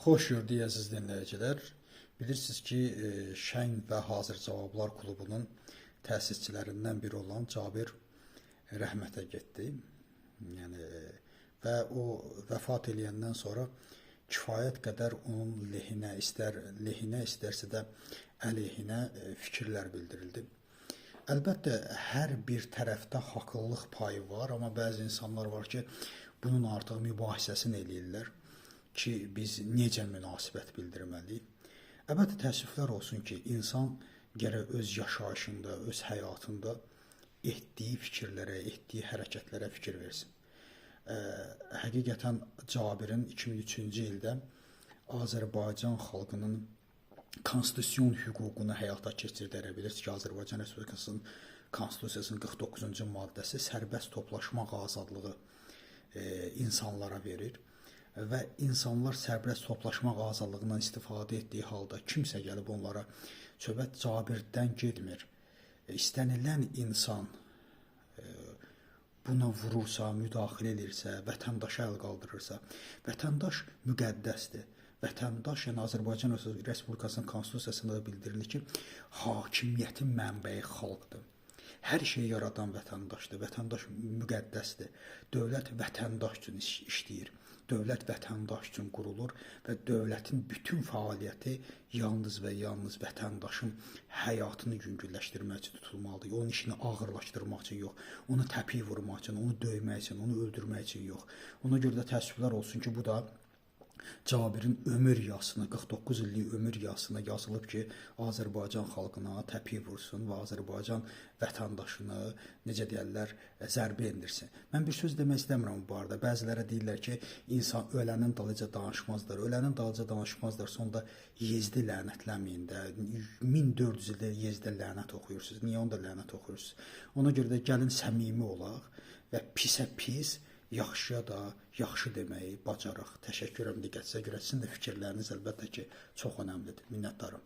Xoş gördük əziz dinləyicilər. Bilirsiniz ki, Şən və Hazır Cavablar klubunun təsisçilərindən biri olan Cabir rəhmətə getdi. Yəni və o vəfat eləyəndən sonra kifayət qədər onun lehinə istərsə də əleyhinə fikirlər bildirildi. Əlbəttə, hər bir tərəfdə haqlılıq payı var, amma bəzi insanlar var ki, bunun artıq mübahisəsini eləyirlər ki, biz necə münasibət bildirməliyik. Əlbəttə, təəssüflər olsun ki, insan gərək öz yaşayışında, öz həyatında etdiyi fikirlərə, etdiyi hərəkətlərə fikir versin. Həqiqətən Cabirin 2003-cü ildə Azərbaycan xalqının konstitusiyon hüququnu həyata keçirdərə bilirsiniz ki, Azərbaycan Respublikasının konstitusiyasının 49-cu maddəsi sərbəst toplaşmaq azadlığı insanlara verir və insanlar sərbəst toplaşmaq azadlığından istifadə etdiyi halda kimsə gəlib onlara söhbət Cabirdən getmir. İstənilən insan buna vurursa, müdaxilə edirsə, vətəndaşa əl qaldırırsa, vətəndaş müqəddəsdir. Vətəndaş, yəni Azərbaycan Respublikasının konstitusiyasında da bildirilir ki, hakimiyyətin mənbəyi xalqdır. Hər şeyi yaradan vətəndaşdır. Vətəndaş müqəddəsdir. Dövlət vətəndaş üçün işləyir. Dövlət vətəndaş üçün qurulur və dövlətin bütün fəaliyyəti yalnız və yalnız vətəndaşın həyatını yüngülləşdirmək üçün tutulmalıdır. Onun işini ağırlaşdırmaq üçün yox, onu təpik vurmaq üçün, onu döymək üçün, onu öldürmək üçün yox. Ona görə də təəssüflər olsun ki, bu da Cabirin ömür yazısına, 49 illik ömür yazısına yazılıb ki, Azərbaycan xalqına təpik vursun və Azərbaycan vətəndaşını, necə deyərlər, zərbə endirsin. Mən bir söz demək istəmirəm bu arada. Bəzilərə deyirlər ki, insan ölənin dalıca danışmazlar. Ölənin dalıca danışmazlar, sonda Yezdi lənətləməyin də. 1400 ildə Yezdə lənət oxuyursunuz. Niyə onda lənət oxuyursunuz? Ona görə də gəlin səmimi olaq və pisə pis, yaxşıya da yaxşı deməyi bacaraq. Təşəkkür edirəm diqqətinizə görə. Sizin də fikirləriniz əlbəttə ki, çox önəmlidir. Minnətdarım.